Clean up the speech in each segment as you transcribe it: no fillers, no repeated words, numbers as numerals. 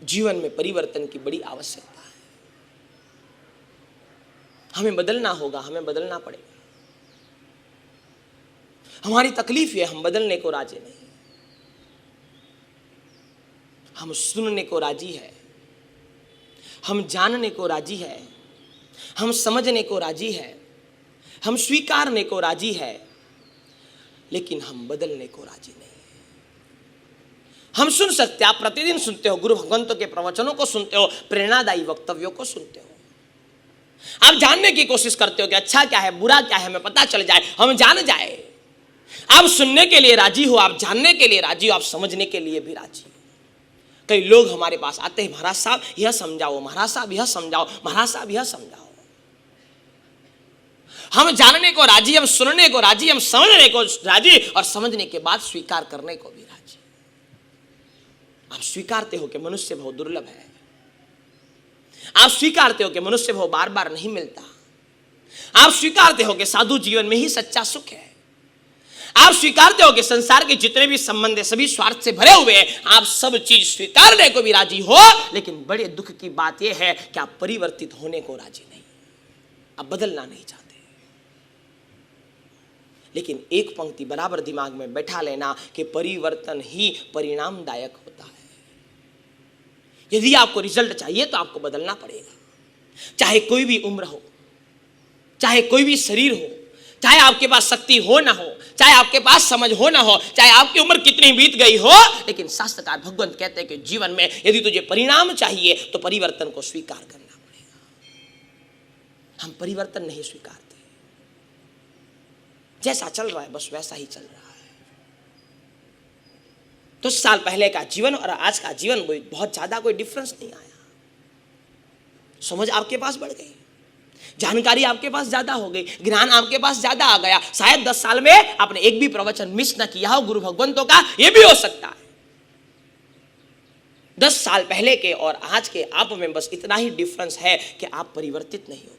जीवन में परिवर्तन की बड़ी आवश्यकता है। हमें बदलना होगा, हमें बदलना पड़ेगा। हमारी तकलीफ है, हम बदलने को राजी नहीं। हम सुनने को राजी है, हम जानने को राजी है, हम समझने को राजी है, हम स्वीकारने को राजी है, लेकिन हम बदलने को राजी नहीं। हम सुन सकते, आप प्रतिदिन सुनते हो, गुरु भगवंतों के प्रवचनों को सुनते हो, प्रेरणादायी वक्तव्यों को सुनते हो, आप जानने की कोशिश करते हो कि अच्छा क्या है, बुरा क्या है, हमें पता चल जाए, हम जान जाए। आप सुनने के लिए राजी हो, आप जानने के लिए राजी हो, आप समझने के लिए भी राजी हो। कई लोग हमारे पास आते हैं, महाराज साहब यह समझाओ, महाराज साहब यह समझाओ, महाराज साहब यह समझाओ। हम जानने को राजी, हम सुनने को राजी, हम समझने को राजी, और समझने के बाद स्वीकार करने को भी राजी। आप स्वीकारते हो कि मनुष्य बहुत दुर्लभ है, आप स्वीकारते हो कि मनुष्य भाव बार बार नहीं मिलता, आप स्वीकारते हो कि साधु जीवन में ही सच्चा सुख है, आप स्वीकारते हो कि संसार के जितने भी संबंध है सभी स्वार्थ से भरे हुए हैं। आप सब चीज स्वीकारने को भी राजी हो, लेकिन बड़े दुख की बात यह है कि आप परिवर्तित होने को राजी नहीं, आप बदलना नहीं चाहते। लेकिन एक पंक्ति बराबर दिमाग में बैठा लेना कि परिवर्तन ही परिणामदायक होता है। यदि आपको रिजल्ट चाहिए तो आपको बदलना पड़ेगा, चाहे कोई भी उम्र हो, चाहे कोई भी शरीर हो, चाहे आपके पास शक्ति हो ना हो, चाहे आपके पास समझ हो ना हो, चाहे आपकी उम्र कितनी बीत गई हो, लेकिन शास्त्रकार भगवंत कहते हैं कि जीवन में यदि तुझे परिणाम चाहिए तो परिवर्तन को स्वीकार करना पड़ेगा। हम परिवर्तन नहीं स्वीकारते, जैसा चल रहा है बस वैसा ही चल रहा है। तो 10 साल पहले का जीवन और आज का जीवन बहुत ज्यादा कोई डिफरेंस नहीं आया। समझ आपके पास बढ़ गई, जानकारी आपके पास ज्यादा हो गई, ज्ञान आपके पास ज्यादा आ गया। शायद 10 साल में आपने एक भी प्रवचन मिस ना किया हो गुरु भगवंतों का, यह भी हो सकता है। 10 साल पहले के और आज के आप में बस इतना ही डिफरेंस है कि आप परिवर्तित नहीं हो पाए।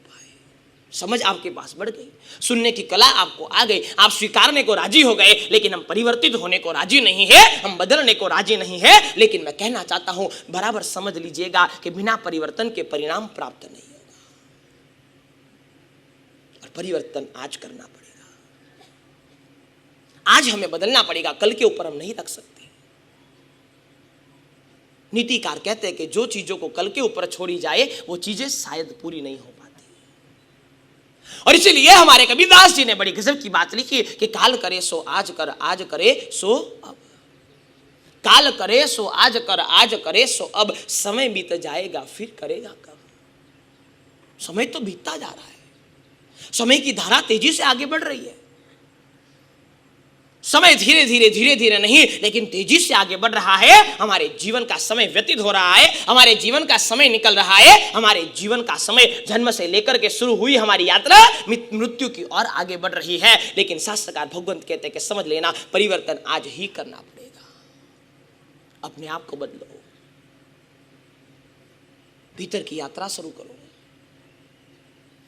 समझ आपके पास बढ़ गई, सुनने की कला आपको आ गई, आप स्वीकारने को राजी हो गए, लेकिन हम परिवर्तित होने को राजी नहीं है, हम बदलने को राजी नहीं है। लेकिन मैं कहना चाहता हूं, बराबर समझ लीजिएगा कि बिना परिवर्तन के परिणाम प्राप्त नहीं होगा, और परिवर्तन आज करना पड़ेगा। आज हमें बदलना पड़ेगा, कल के ऊपर हम नहीं रख सकते। नीतिकार कहते हैं कि जो चीजों को कल के ऊपर छोड़ी जाए वो चीजें शायद पूरी नहीं हो पाती। और इसीलिए हमारे कबीरदास जी ने बड़ी गजब की बात लिखी कि काल करे सो आज कर, आज करे सो अब। काल करे सो आज कर, आज करे सो अब। समय बीत जाएगा फिर करेगा कब। समय तो बीतता जा रहा है, समय की धारा तेजी से आगे बढ़ रही है। समय धीरे धीरे धीरे धीरे नहीं, लेकिन तेजी से आगे बढ़ रहा है। हमारे जीवन का समय व्यतीत हो रहा है, हमारे जीवन का समय निकल रहा है। हमारे जीवन का समय जन्म से लेकर के शुरू हुई हमारी यात्रा मृत्यु की ओर आगे बढ़ रही है। लेकिन शास्त्रकार भगवंत कहते हैं कि समझ लेना, परिवर्तन आज ही करना पड़ेगा। अपने आप को बदलो, भीतर की यात्रा शुरू करो,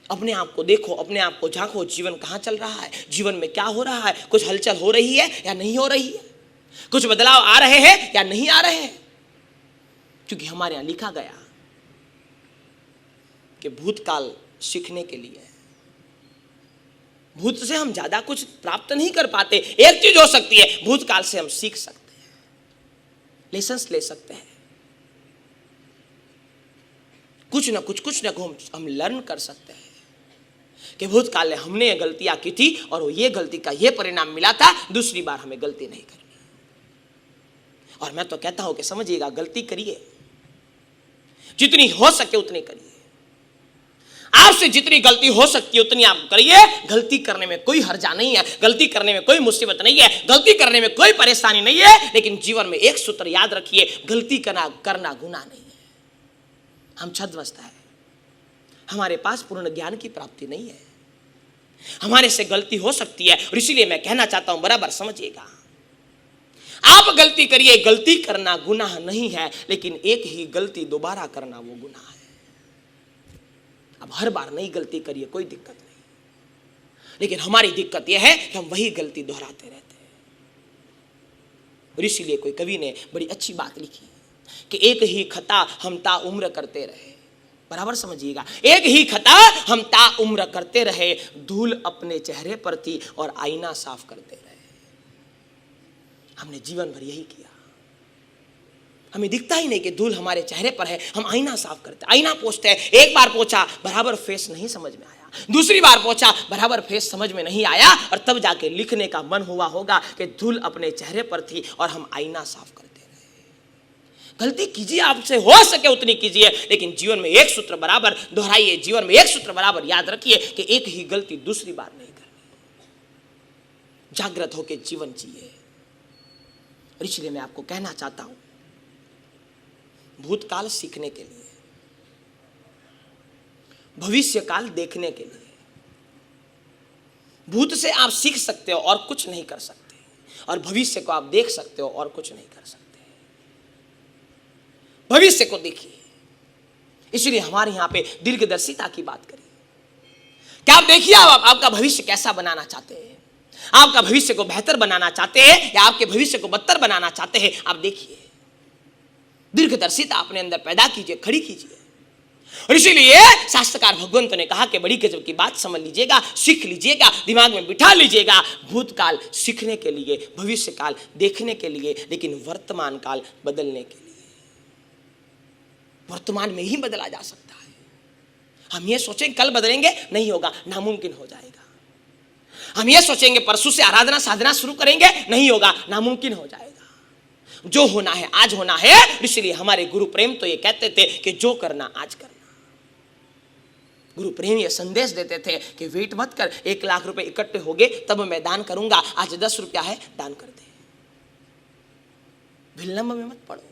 अपने आप को देखो, अपने आप को झांको। जीवन कहाँ चल रहा है, जीवन में क्या हो रहा है, कुछ हलचल हो रही है या नहीं हो रही है, कुछ बदलाव आ रहे हैं या नहीं आ रहे हैं। क्योंकि हमारे यहां लिखा गया कि भूतकाल सीखने के लिए, भूत से हम ज्यादा कुछ प्राप्त नहीं कर पाते। एक चीज हो सकती है, भूतकाल से हम सीख सकते हैं, लेसन्स ले सकते हैं, कुछ ना कुछ हम लर्न कर सकते हैं कि भूतकाल में हमने ये गलतियां की थी और ये गलती का ये परिणाम मिला था, दूसरी बार हमें गलती नहीं करनी। और मैं तो कहता हूं कि समझिएगा, गलती करिए, जितनी हो सके उतनी करिए। आपसे जितनी गलती हो सकती है उतनी आप करिए। गलती करने में कोई हर्जा नहीं है, गलती करने में कोई मुसीबत नहीं है, गलती करने में कोई परेशानी नहीं है। लेकिन जीवन में एक सूत्र याद रखिए, गलती करना गुनाह नहीं है। हम छद्मस्त है, हमारे पास पूर्ण ज्ञान की प्राप्ति नहीं है, हमारे से गलती हो सकती है। और इसीलिए मैं कहना चाहता हूं, बराबर समझिएगा, आप गलती करिए, गलती करना गुनाह नहीं है, लेकिन एक ही गलती दोबारा करना वो गुनाह है। अब हर बार नई गलती करिए, कोई दिक्कत नहीं, लेकिन हमारी दिक्कत यह है कि हम वही गलती दोहराते रहते हैं। और इसीलिए कोई कवि ने बड़ी अच्छी बात लिखी कि एक ही खता हम ता उम्र करते रहे। बराबर समझिएगा, एक ही खता हम ता उम्र करते रहे, धूल अपने चेहरे पर थी और आईना साफ करते रहे। हमने जीवन भर यही किया। हमें दिखता ही नहीं कि धूल हमारे चेहरे पर है, हम आईना साफ करते, आईना पोंछते हैं। एक बार पोंछा, बराबर फेस नहीं समझ में आया, दूसरी बार पोंछा, बराबर फेस समझ में नहीं आया, और तब जाके लिखने का मन हुआ होगा कि धूल अपने चेहरे पर थी और हम आईना साफ करते रहे। गलती कीजिए, आपसे हो सके उतनी कीजिए, लेकिन जीवन में एक सूत्र बराबर दोहराइए, जीवन में एक सूत्र बराबर याद रखिए कि एक ही गलती दूसरी बार नहीं करनी। जागृत होकर जीवन जिए। और इसलिए मैं आपको कहना चाहता हूं, भूतकाल सीखने के लिए, भविष्य काल देखने के लिए। भूत से आप सीख सकते हो और कुछ नहीं कर सकते, और भविष्य को आप देख सकते हो और कुछ नहीं कर सकते। भविष्य को देखिए, इसलिए हमारे यहां पे दीर्घदर्शिता की बात करिए। क्या आप देखिए, आप आपका भविष्य कैसा बनाना चाहते हैं, आपका भविष्य को बेहतर बनाना चाहते हैं या आपके भविष्य को बदतर बनाना चाहते हैं, आप देखिए। दीर्घदर्शिता अपने अंदर पैदा कीजिए, खड़ी कीजिए। और इसीलिए शास्त्रकार भगवंत ने कहा कि बड़ी गजब की बात समझ लीजिएगा, सीख लीजिएगा, दिमाग में बिठा लीजिएगा। भूतकाल सीखने के लिए, भविष्य काल देखने के लिए, लेकिन वर्तमान काल बदलने के लिए। वर्तमान में ही बदला जा सकता है। हम ये सोचेंगे कल बदलेंगे, नहीं होगा, नामुमकिन हो जाएगा। हम ये सोचेंगे परसों से आराधना साधना शुरू करेंगे, नहीं होगा, नामुमकिन हो जाएगा। जो होना है आज होना है। इसलिए हमारे गुरु प्रेम तो ये कहते थे कि जो करना आज करना। गुरु प्रेम ये संदेश देते थे कि वेट मत कर, 1 लाख रुपए इकट्ठे हो गए तब मैं दान करूंगा, आज 10 रुपया है दान कर दे। विलंब में मत पड़ो।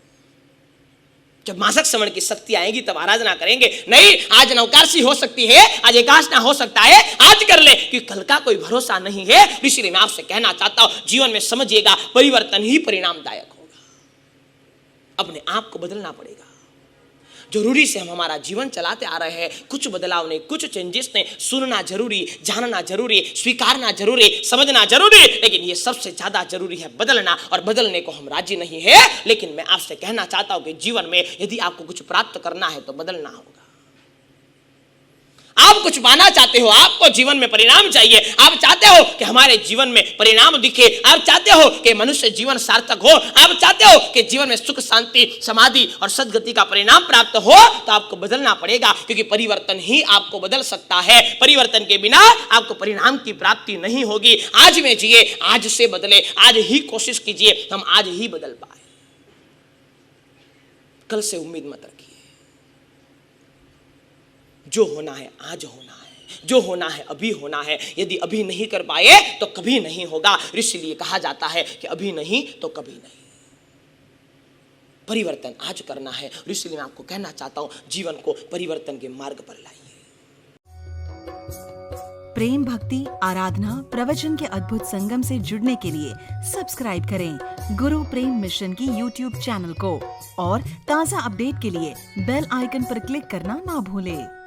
जब मासिक श्रवण की शक्ति आएगी तब आराधना करेंगे। नहीं, आज नवकारसी हो सकती है, आज एकादशना हो सकता है, आज कर ले, क्योंकि कल का कोई भरोसा नहीं है। इसलिए मैं आपसे कहना चाहता हूं, जीवन में समझिएगा, परिवर्तन ही परिणामदायक होगा। अपने आप को बदलना पड़ेगा। जरूरी से हम हमारा जीवन चलाते आ रहे हैं, कुछ बदलाव नहीं, कुछ चेंजेस नहीं। सुनना जरूरी, जानना जरूरी, स्वीकारना जरूरी, समझना जरूरी, लेकिन ये सबसे ज्यादा जरूरी है बदलना। और बदलने को हम राजी नहीं है। लेकिन मैं आपसे कहना चाहता हूं कि जीवन में यदि आपको कुछ प्राप्त करना है तो बदलना होगा। आप कुछ पाना चाहते हो, आपको जीवन में परिणाम चाहिए, आप चाहते हो कि हमारे जीवन में परिणाम दिखे, आप चाहते हो कि मनुष्य जीवन सार्थक हो, आप चाहते हो कि जीवन में सुख शांति समाधि और सद्गति का परिणाम प्राप्त हो, तो आपको बदलना पड़ेगा। क्योंकि परिवर्तन ही आपको बदल सकता है। परिवर्तन के बिना आपको परिणाम की प्राप्ति नहीं होगी। आज में जिए, आज से बदले, आज ही कोशिश कीजिए, हम आज ही बदल पाए। कल से उम्मीद मत रखिए। जो होना है आज होना है, जो होना है अभी होना है। यदि अभी नहीं कर पाए तो कभी नहीं होगा। इसलिए कहा जाता है कि अभी नहीं तो कभी नहीं। परिवर्तन आज करना है। और इसलिए मैं आपको कहना चाहता हूं, जीवन को परिवर्तन के मार्ग पर लाइए। प्रेम भक्ति आराधना प्रवचन के अद्भुत संगम से जुड़ने के लिए सब्सक्राइब करें गुरु प्रेम मिशन की YouTube चैनल को, और ताज़ा अपडेट के लिए बेल आइकन पर क्लिक करना ना भूलें।